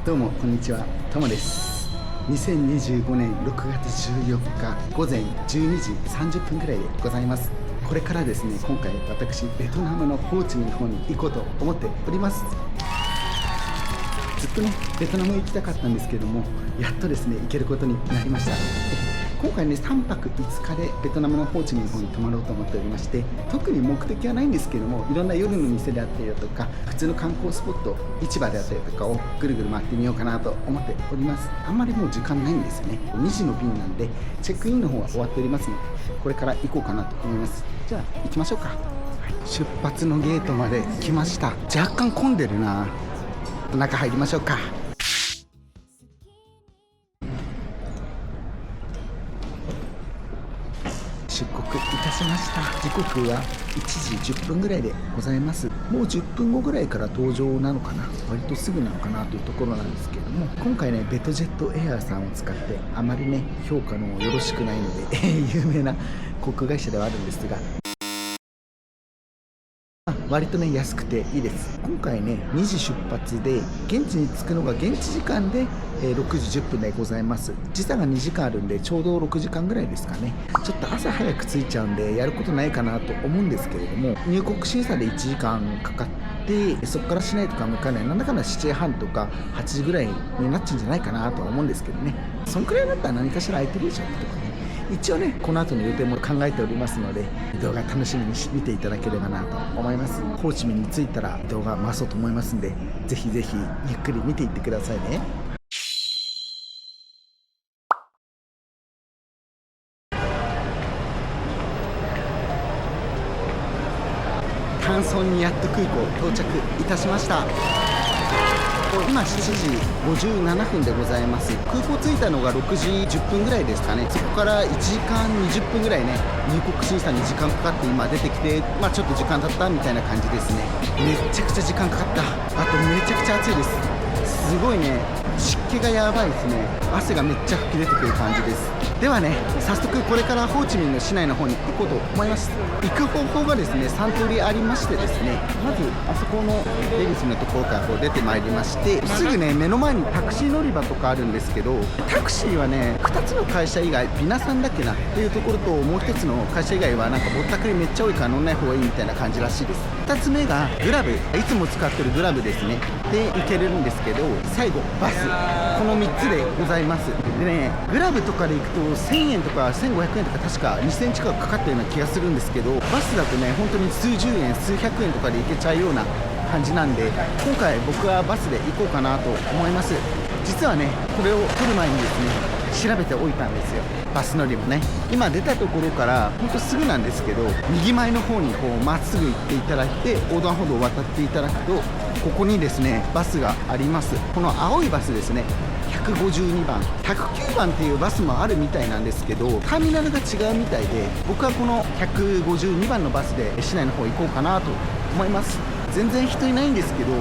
どうもこんにちは、ともです。2025年6月14日午前12時30分くらいでございます。これからですね、今回私ベトナムのホーチミンの方に行こうと思っております。ずっとねベトナム行きたかったんですけども、やっとですね行けることになりました。今回ね3泊5日でベトナムのホーチミンの方に泊まろうと思っておりまして、特に目的はないんですけども、いろんな夜の店であったりだとか普通の観光スポット、市場であったりとかをぐるぐる回ってみようかなと思っております。あんまりもう時間ないんですよね。2時の便なんでチェックインの方は終わっておりますので、これから行こうかなと思います。じゃあ行きましょうか。出発のゲートまで来ました。若干混んでるな。中入りましょうか。出国いたしました。時刻は1時10分ぐらいでございます。もう10分後ぐらいから搭乗なのかな、割とすぐなのかなというところなんですけれども、今回ねベトジェットエアーさんを使ってあまりね評価のよろしくないので有名な航空会社ではあるんですが、割とね安くていいです。今回ね2時出発で現地に着くのが現地時間で6時10分でございます。時差が2時間あるんでちょうど6時間ぐらいですかね。ちょっと朝早く着いちゃうんでやることないかなと思うんですけれども、入国審査で1時間かかってそこからしないとか向かない、なんだかんだ7時半とか8時ぐらいになっちゃうんじゃないかなとは思うんですけどね。そんくらいだったら何かしら空いてるでしょとかね、一応ねこの後の予定も考えておりますので、動画楽しみに見ていただければなと思います。ホーチミンに着いたら動画回そうと思いますんで、ぜひぜひゆっくり見ていってくださいね。タンソンにやっと空港到着いたしました。今7時57分でございます。空港着いたのが6時10分ぐらいですかね。そこから1時間20分ぐらいね、入国審査に時間かかって今出てきて、ちょっと時間経ったみたいな感じですね。めちゃくちゃ時間かかった。あとめちゃくちゃ暑いです。すごいね、湿気がやばいですね。汗がめっちゃ吹き出てくる感じです。ではね、早速これからホーチミンの市内の方に行こうと思います。行く方法がですね3通りありましてですね、まずあそこの出口のところからこう出てまいりまして、すぐね目の前にタクシー乗り場とかあるんですけど、タクシーはね2つの会社以外、ビナさんだっけなっていうところと、もう1つの会社以外はなんかぼったくりめっちゃ多いから乗んない方がいいみたいな感じらしいです。2つ目がグラブ、いつも使ってるグラブですねで行けるんですけど、最後バス、この3つでございます。でね、グラブとかで行くと1000円とか1500円とか確か2000円近くかかったような気がするんですけど、バスだとね本当に数十円数百円とかで行けちゃうような感じなんで、今回僕はバスで行こうかなと思います。実はねこれを撮る前にですね調べておいたんですよ、バス乗り場ね。今出たところからほんとすぐなんですけど、右前の方にこうまっすぐ行っていただいて横断歩道を渡っていただくと、ここにですねバスがあります。この青いバスですね、152番109番っていうバスもあるみたいなんですけど、ターミナルが違うみたいで、僕はこの152番のバスで市内の方行こうかなと思います。全然人いないんですけど、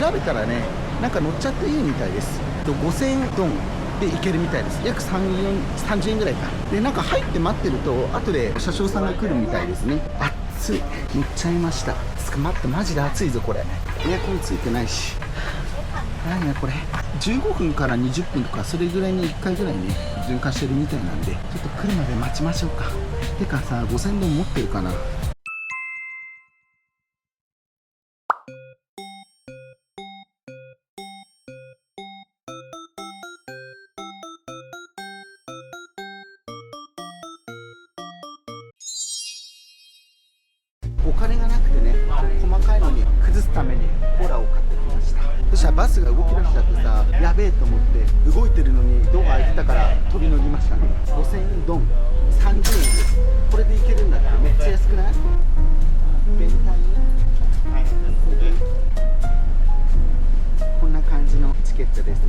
調べたらねなんか乗っちゃっていいみたいです。5000ドンで行けるみたいです。約30円ぐらいかで、なんか入って待ってると後で車掌さんが来るみたいですね。暑い、乗っちゃいました。待って、マジで暑いぞこれ。エアコンついてないし、何やこれ、15分から20分とかそれぐらいに1回ぐらいね循環してるみたいなんで、ちょっと来るまで待ちましょうか。てかさ、5000ドン持ってるかな。お金がなくてね、細かいのに崩すためにコーラを買ってきました。そしたらバスが動き出しちゃってさ、やべえと思って動いてるのにドア開いてたから飛び乗りましたね。5000ドン30円です。これでいけるんだってめっちゃ安くない？ベンタイこんな感じのチケットですね。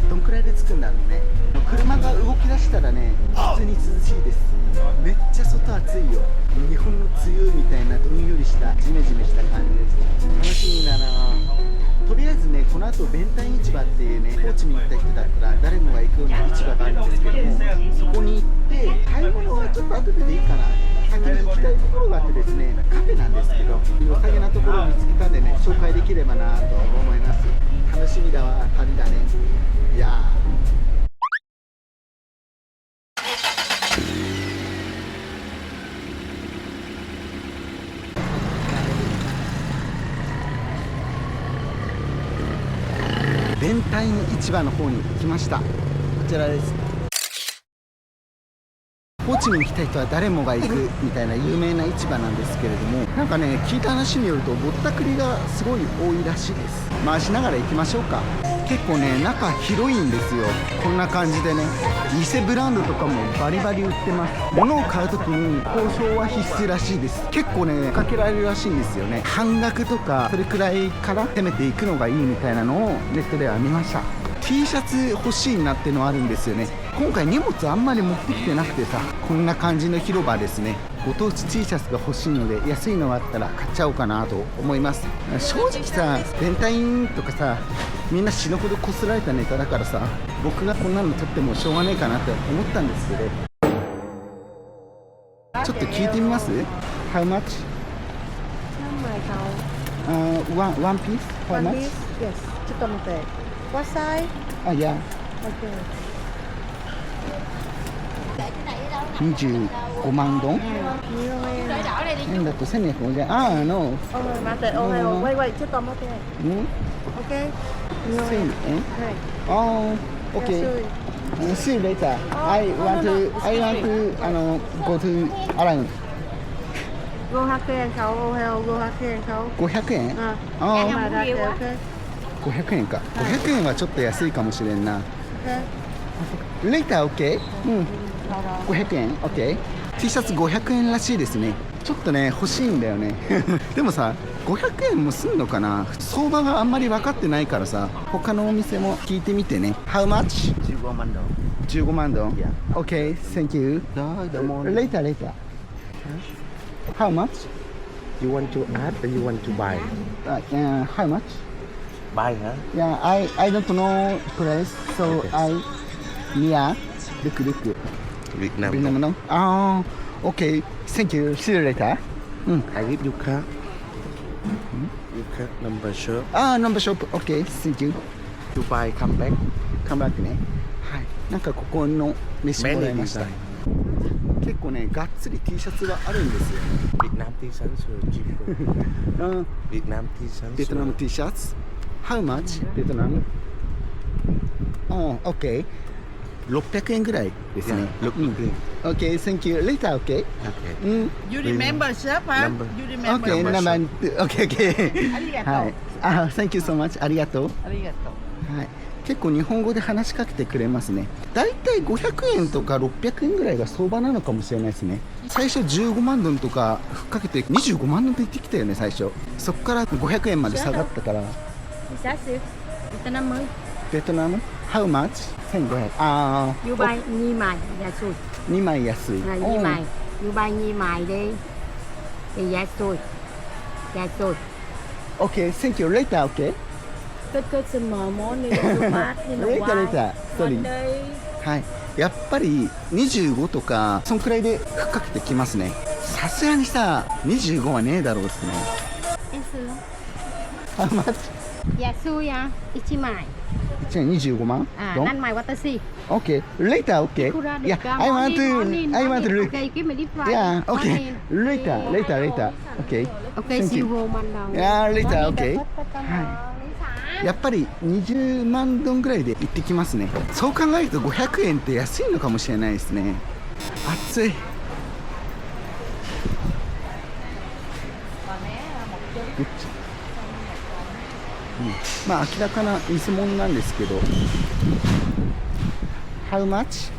どんくらいで着くんだろうね。車が動き出したらね普通に涼しいです。めっちゃ外暑いよ。日本の梅雨みたいなどんよりしたジメジメした感じです。楽しみだな。とりあえずね、この後ベンタイン市場っていうね、ホーチミン行った人だったら誰もが行くような市場があるんですけども、そこに行って買い物はちょっと後でいいかな。先に行きたいところがあってですね、カフェなんですけど、良さげなところを見つけたんでね、紹介できればなと思います。楽しみだわ、旅だね。いやー。弁台の市場の方に来ました。こちらです。ホーチミンに来た人は誰もが行くみたいな有名な市場なんですけれども、なんかね、聞いた話によるとぼったくりがすごい多いらしいです。回しながら行きましょうか。結構ね、中広いんですよ。こんな感じでね、偽ブランドとかもバリバリ売ってます。物を買う時に交渉は必須らしいです。結構ね、かけられるらしいんですよね。半額とかそれくらいから攻めていくのがいいみたいなのをネットでは見ました。 T シャツ欲しいなってのはあるんですよね。今回荷物あんまり持ってきてなくてさ、こんな感じの広場ですね。ご当地 T シャツが欲しいので、安いのがあったら買っちゃおうかなと思います。正直さ、ベンタインとかさ、みんな死ぬほどこすられたネタだからさ、僕がこんなの撮ってもしょうがないかなって思ったんですけど、ちょっと聞いてみます？ How much? One piece? How much? Yes. ちょっと待って。What size? あ、いや。 Okay. 25万ドン円だと1250円。ああ、no。待って、wait、ちょっと待って。Okay? 1000円？はい。ああ、OK。See you later. I want to go to アラン。500円買おう。500円買おう。500円？ああ、500円か。500円はちょっと安いかもしれんな。Later, OK？ うん。500円 OK。 T シャツ500円らしいですね。ちょっとね、欲しいんだよね。でもさ、500円もすんのかな。相場があんまり分かってないからさ、他のお店も聞いてみてね。 How much? 15万ドン。15万ドン Yeah. OK, thank you. Later. How much? You want to add or you want to buy? How much? Buy, huh? Yeah, I don't know price, so I near look. Vietnam. Vietnam, no? Oh, okay. Thank you. See you later. I give you card. You card number shop. Number shop. Okay, thank you. To buy, come back. Come back ね。はい。なんかここの飯もらいました。結構ね、がっつり T シャツがあるんですよね。Vietnam T-shirt cheaper. Vietnam T-shirt. ベトナム T シャツ How much? ベトナムOK。600円ぐらいですね。Look, OK, thank you. Later, OK? Okay. You remember shop, huh? Number. You remember? OK, OK. ありがとう。はい。Thank you so much. ありがとう。ありがとう。はい。結構日本語で話しかけてくれますね。だいたい500円とか600円ぐらいが相場なのかもしれないですね。最初15万ドンとかふっかけて25万ドンって言ってきたよね、最初。そこから500円まで下がったから。Giá xíu. Việt Nam mới. ベトナム How much? 1500. You buy 2枚安い。 2枚安い。 2枚。You buy 2枚で安い。OK, thank you. Later, OK? Cái small món này là bát này là Later. Sorry. はい。やっぱり25とかそんくらいでふっかけてきますね。さすがにさ、25はねえだろうですね。How much? 安いや。1枚。じゃあ25万？何枚私。OK. Later, OK. Yeah, I want to look. Okay, give me this one. Yeah, OK. Later. OK. Okay, see you man down. Yeah, later, OK. はい。やっぱり20万ドンぐらいで行ってきますね。そう考えると500円って安いのかもしれないですね。暑い。まあ明らかな偽物なんですけど。How much?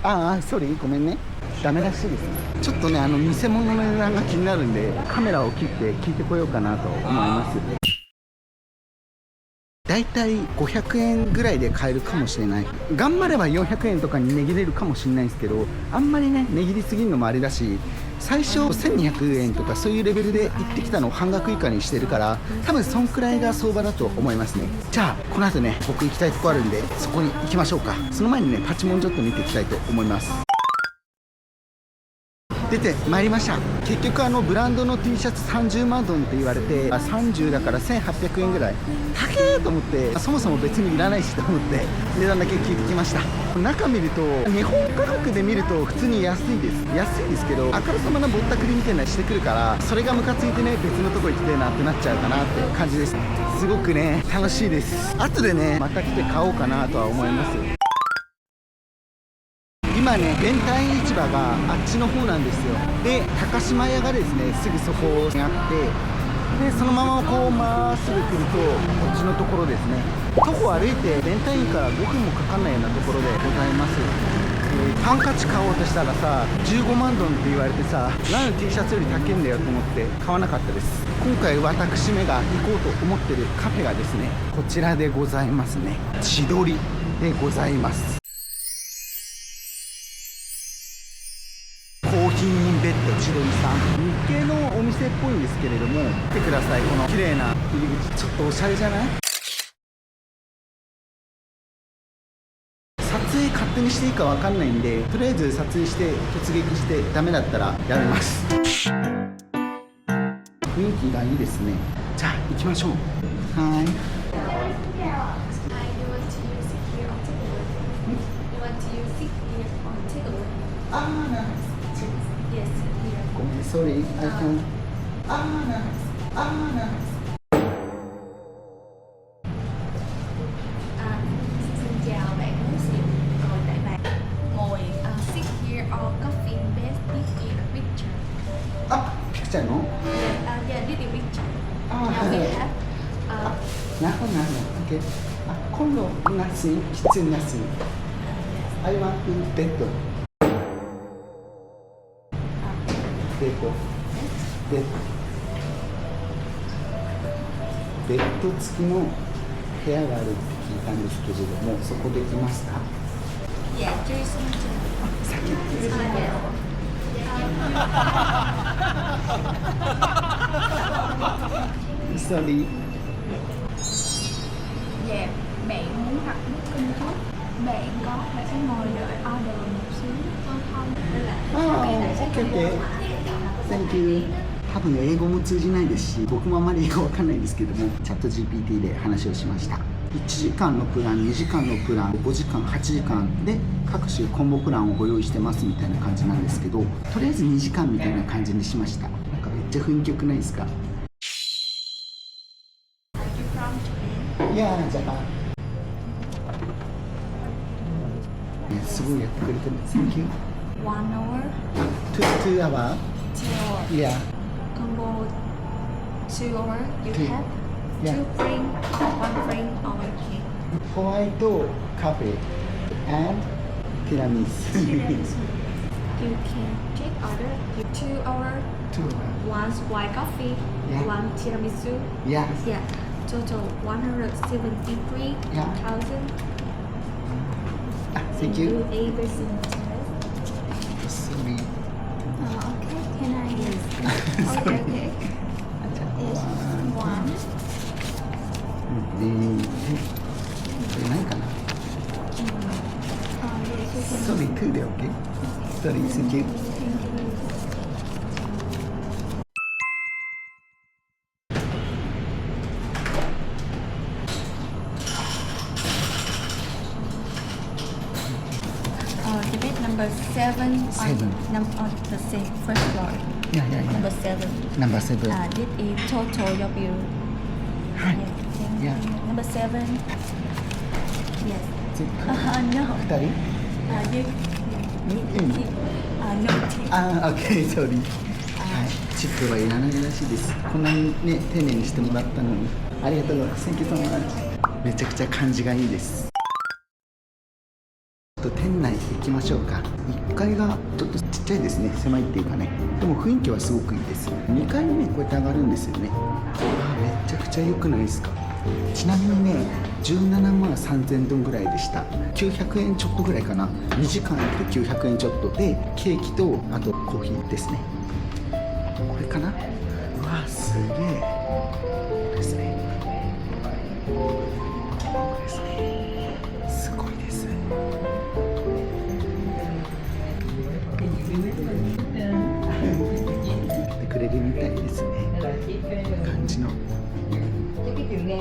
sorry ごめんね。ダメらしいですね。ちょっとね、偽物の値段が気になるんで、カメラを切って聞いてこようかなと思います。だいたい500円ぐらいで買えるかもしれない。頑張れば400円とかに値切れるかもしれないですけど、あんまりね、値切りすぎるのもあれだし、最初1200円とかそういうレベルで行ってきたのを半額以下にしてるから、多分そんくらいが相場だと思いますね。じゃあこの後ね、僕行きたいとこあるんで、そこに行きましょうか。その前にね、パチモンちょっと見ていきたいと思います。出てまいりました。結局ブランドの T シャツ30万ドンって言われて、30だから1800円ぐらい高えと思って、そもそも別にいらないしと思って値段だけ聞いてきました。中見ると日本価格で見ると普通に安いですけど、あからさまなぼったくりみたいなのしてくるから、それがムカついてね、別のとこ行きたいなってなっちゃうかなって感じです。すごくね楽しいです。後でねまた来て買おうかなとは思います。今ね弁天市場があっちの方なんですよ。で高島屋がですねすぐそこにあって、でそのままこうまっすぐ来るとこっちのところですね。徒歩歩いて弁天から5分もかかんないようなところでございます。ハンカチ買おうとしたらさ15万ドンって言われてさ、何の T シャツより高いんだよと思って買わなかったです。今回私めが行こうと思ってるカフェがですねこちらでございますね。千鳥でございます。コーヒーベッド千鳥さん、日系のお店っぽいんですけれども、見てくださいこの綺麗な入り口、ちょっとおしゃれじゃない？撮影勝手にしていいかわかんないんで、とりあえず撮影して突撃してダメだったらやめます。雰囲気がいいですね。じゃあ行きましょう。はい。ごめん、sorry, I can. Xin chào bạn muốn xin ngồi tại bàn ngồi sit here or coffee best this is a picture. あ、ピクチャーの？ Yeah, this is a picture. あ、 Now はい。 we have なるほど、なるほど。OK。今度、夏に、キッチン夏に。I want to bed。ベッド。ベッド付きの部屋があるって聞いたんですけれども、そこできますか？ yeah, Jason. 先に。 Sorry. Yeah, bạn muốn đặt booking trước. Bạn sẽ ngồi đợi order một xíu. Không, đây là ああ、OK。Thank you。多分英語も通じないですし、僕もあまり英語わかんないですけども、チャット GPT で話をしました。1時間のプラン、2時間のプラン、5時間、8時間で各種コンボプランをご用意してますみたいな感じなんですけど、とりあえず2時間みたいな感じにしました。なんかめっちゃ雰囲気良くないですか？いやー、ジャパン。すごいやってくれてる。Thank you。 1 hour2 hour? till Yeah. combo 2 hour. You Okay. have Yeah. 2 drink or 1 drink or 1 cake. ホワイトカフェ and ティラミス。 You can take order 2 hour, 2 hour. 1 white coffee, Yeah. 1 tiramisu. Yeah. Yeah, total 173,000. Thank you. Sorry. Okay, can I? Okay, okay. It's 1. これないかな？ Sorry, 2で OK? Sorry, thank you. The bed number 7 Seven. on the first floor. Yeah. Number 7. Number 7. This is total your bill. はい。 Thank Yeah. you. Number 7. Yes. 2 No. 人？ You. No tip. OK, sorry. はい。チップはいらないらしいです。こんなにね、丁寧にしてもらったのに。ありがとうございます。Thank you so much. めちゃくちゃ感じがいいです。ちょっと店内行きましょうか。1階がちょっとちっちゃいですね。狭いっていうかね。でも雰囲気はすごくいいです。2階にね、こうやって上がるんですよね。めちゃくちゃ良くないですか？ちなみにね、17万3000ドンぐらいでした。900円ちょっとぐらいかな。2時間で900円ちょっとで、ケーキとあとコーヒーですね。これかな？うわ、すげえ。これですね。これですね。すごいです。見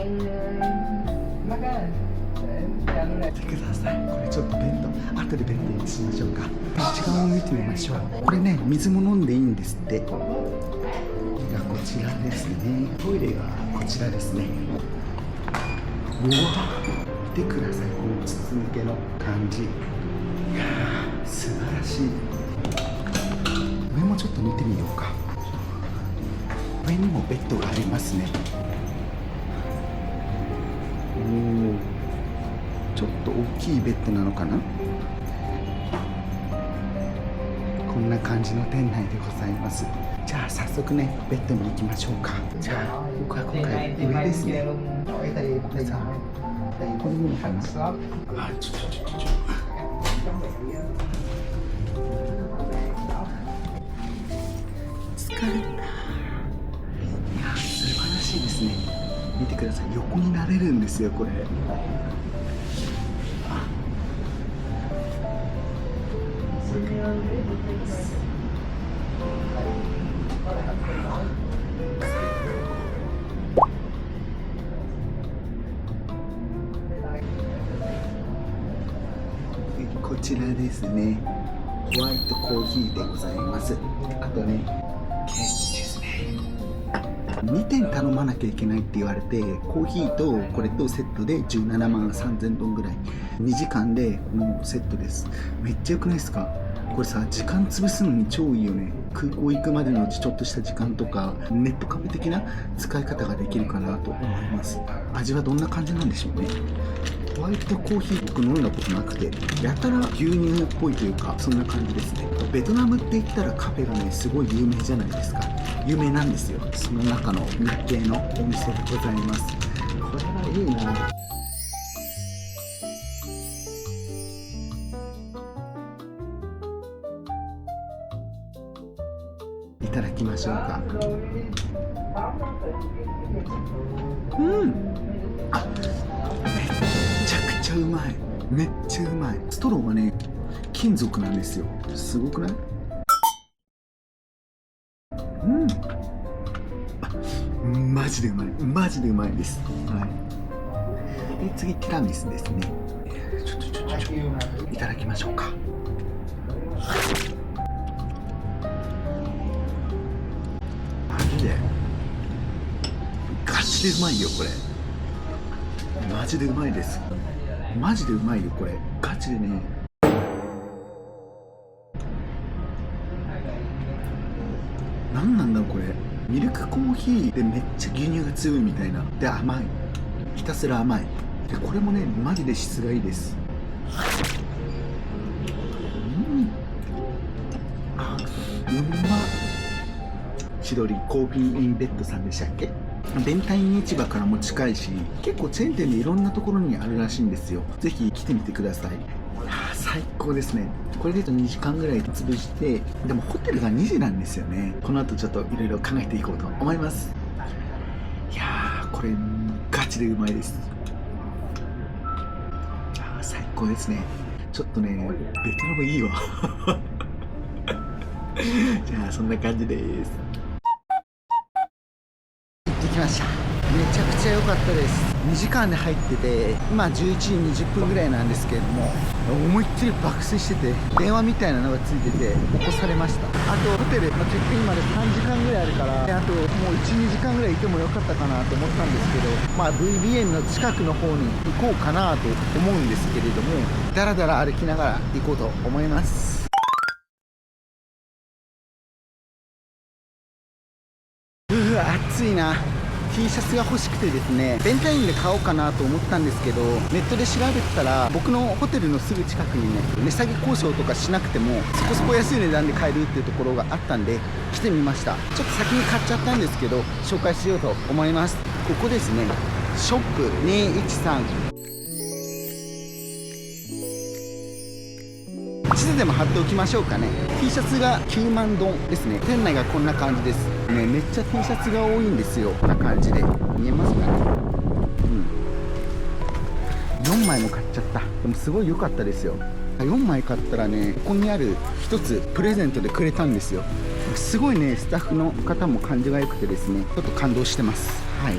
てください、これちょっとベッド、後でベッドにしましょうか。内側を見てみましょう。これね、水も飲んでいいんですって。こちらですね。トイレがこちらですね。うわ、見てください、この筒抜けの感じ。いやー、素晴らしい。上もちょっと見てみようか。上にもベッドがありますね。おー、ちょっと大きいベッドなのかな。こんな感じの店内でございます。じゃあ早速ね、ベッドに行きましょうか。じゃあ僕は今回上ですね。さあ、これいいのかな。あ、ちょ疲れた。いや、素晴らしいですね。見てください、横になれるんですよ、これ。こちらですね、ホワイトコーヒーでございます。あとね、ケーキですね。2点頼まなきゃいけないって言われて、コーヒーとこれとセットで17万3000ドンぐらい、2時間でもうセットです。めっちゃ良くないですか。これさ、時間潰すのに超いいよね。空港行くまでのちょっとした時間とか、ネットカフェ的な使い方ができるかなと思います。味はどんな感じなんでしょうね。ホワイトコーヒー僕飲んだことなくて、やたら牛乳っぽいというか、そんな感じですね。ベトナムって言ったらカフェがね、すごい有名じゃないですか。有名なんですよ。その中の日系のお店でございます。これはいいな。いただきましょうか。うん、あ、めちゃくちゃうまい。めっちゃうまい。ストローがね、金属なんですよ。すごくない？うん、あ、マジでうまい。マジでうまいです。はい。で、次ティラミスですね。いただきましょうか。マジでガチでうまいよこれ。マジでうまいです。マジでうまいよこれ。ガチでね。何なんだろうこれ。ミルクコーヒーでめっちゃ牛乳が強いみたいな。で甘い。ひたすら甘い。でこれもね、マジで質がいいです。あ、うまっ。千鳥コーヒーインベッドさんでしたっけ。弁天市場からも近いし、結構チェーン店でいろんなところにあるらしいんですよ。ぜひ来てみてください。最高ですね。これで2時間ぐらい潰して、でもホテルが2時なんですよね。この後ちょっといろいろ考えていこうと思います。いやー、これガチでうまいです。最高ですね。ちょっとね、ベトナムいいわ。じゃあそんな感じです。行ってきました。めちゃくちゃ良かったです。2時間で入ってて、今11時20分ぐらいなんですけれども、思いっきり爆睡してて、電話みたいなのがついてて起こされました。あとホテルのチェックインまで3時間ぐらいあるから、あともう 1,2 時間ぐらいいてもよかったかなと思ったんですけど、VBN の近くの方に行こうかなと思うんですけれども、だらだら歩きながら行こうと思います。暑いな。T シャツが欲しくてですね、ベンタインで買おうかなと思ったんですけど、ネットで調べてたら、僕のホテルのすぐ近くにね、値下げ交渉とかしなくてもそこそこ安い値段で買えるっていうところがあったんで来てみました。ちょっと先に買っちゃったんですけど、紹介しようと思います。ここですね、ショップ213。地図でも貼っておきましょうかね。 T シャツが9万ドンですね。店内がこんな感じですね。めっちゃ T シャツが多いんですよ。こんな感じで見えますかね。4枚も買っちゃった。でもすごい良かったですよ。4枚買ったらね、ここにある1つプレゼントでくれたんですよ。すごいね、スタッフの方も感じが良くてですね、ちょっと感動してます。はい。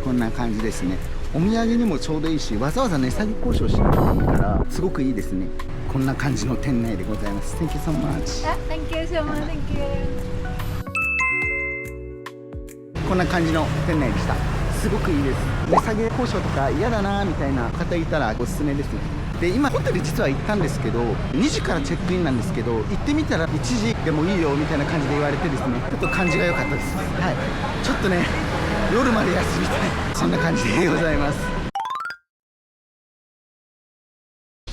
こんな感じですね。お土産にもちょうどいいし、わざわざ値下げ交渉しなくていいからすごくいいですね。こんな感じの店内でございます。 Thank you so much。 Thank you so much. Thank you. こんな感じの店内でした。すごくいいです。値下げ交渉とか嫌だなみたいな方いたらおすすめですね。で今ホテル実は行ったんですけど、2時からチェックインなんですけど、行ってみたら1時でもいいよみたいな感じで言われてですね、ちょっと感じが良かったです。はい、ちょっとね夜まで休みたい、そんな感じでございます。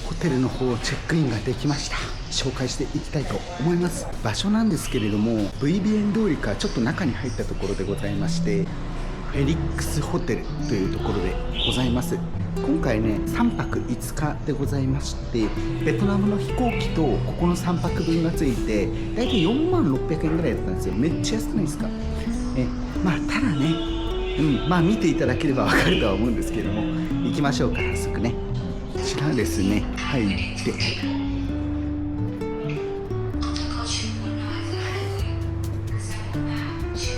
ホテルの方チェックインができました。紹介していきたいと思います。場所なんですけれども VBN 通りからちょっと中に入ったところでございまして、フェリックスホテルというところでございます。今回ね3泊5日でございまして、ベトナムの飛行機とここの3泊分がついて大体4万600円ぐらいだったんですよ。めっちゃ安くないですか。まあただね、まあ見ていただければわかるとは思うんですけれども、行きましょうか。早速ね、こちらですね、入って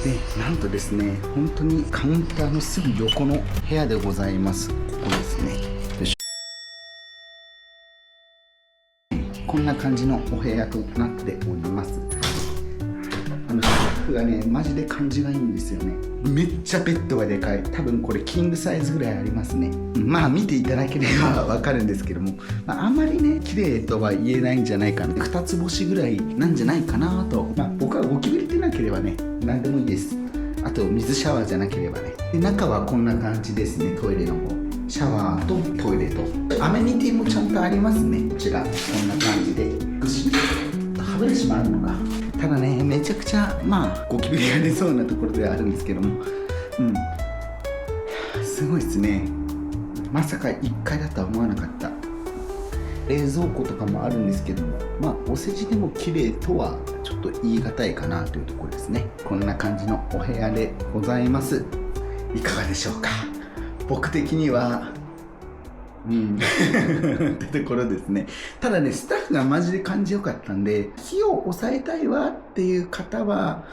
で、なんとですね、本当にカウンターのすぐ横の部屋でございます。ここですね。よいしょ。こんな感じのお部屋となっております。スタッフがね、マジで感じがいいんですよね。めっちゃベッドがでかい。多分これキングサイズぐらいありますね。まあ見ていただければわかるんですけども、あんまりね綺麗とは言えないんじゃないかな。2つ星ぐらいなんじゃないかなと。僕はゴキブリでなければね何でもいいです。あと水シャワーじゃなければね。で中はこんな感じですね。トイレの方、シャワーとトイレとアメニティもちゃんとありますね。こちらこんな感じで歯ブラシもあるのか。ただねめちゃくちゃゴキブリが出そうなところではあるんですけども、すごいですね。まさか1階だとは思わなかった。冷蔵庫とかもあるんですけども、お世辞でも綺麗とはちょっと言い難いかなというところですね。こんな感じのお部屋でございます。いかがでしょうか。僕的にはってところですね。ただねスタッフがマジで感じよかったんで、費用を抑えたいわっていう方は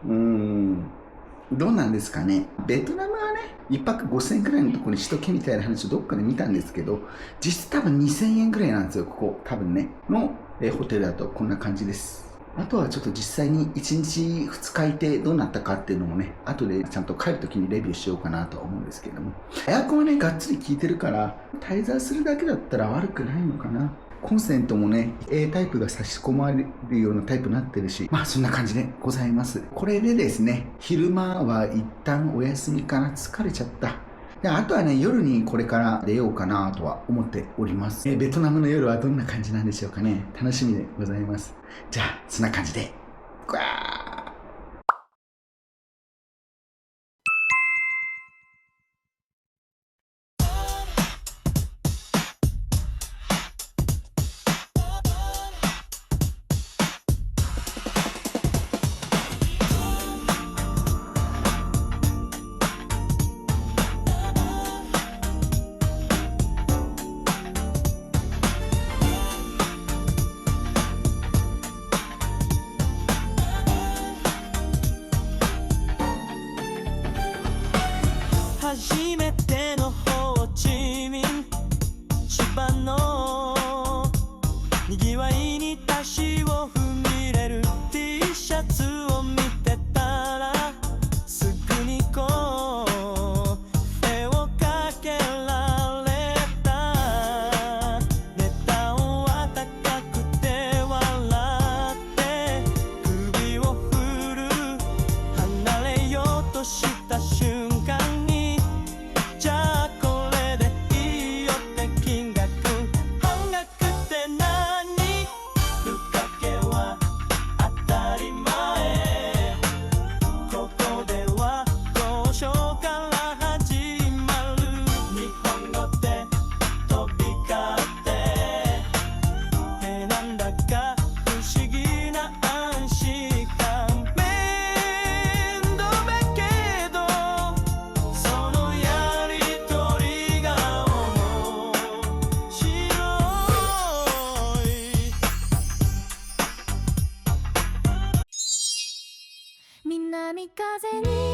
どうなんですかね。ベトナムはね1泊5000円くらいのところにしとけみたいな話をどっかで見たんですけど、実質多分2000円くらいなんですよ。ここ多分ねのホテルだとこんな感じです。あとはちょっと実際に1日2日いてどうなったかっていうのもね、後でちゃんと帰るときにレビューしようかなとは思うんですけれども、エアコンはねがっつり効いてるから滞在するだけだったら悪くないのかな。コンセントもね A タイプが差し込まれるようなタイプになってるし、そんな感じでございます。これでですね昼間は一旦お休みかな。疲れちゃった。であとはね夜にこれから出ようかなとは思っております。ベトナムの夜はどんな感じなんでしょうかね。楽しみでございます。じゃあそんな感じで初めてのホーチミン芝のにぎわいに足を踏み入れる T シャツを見てたらすぐにこう絵をかけられた。ネタは高くて笑って首を振る。離れようとした瞬間南風に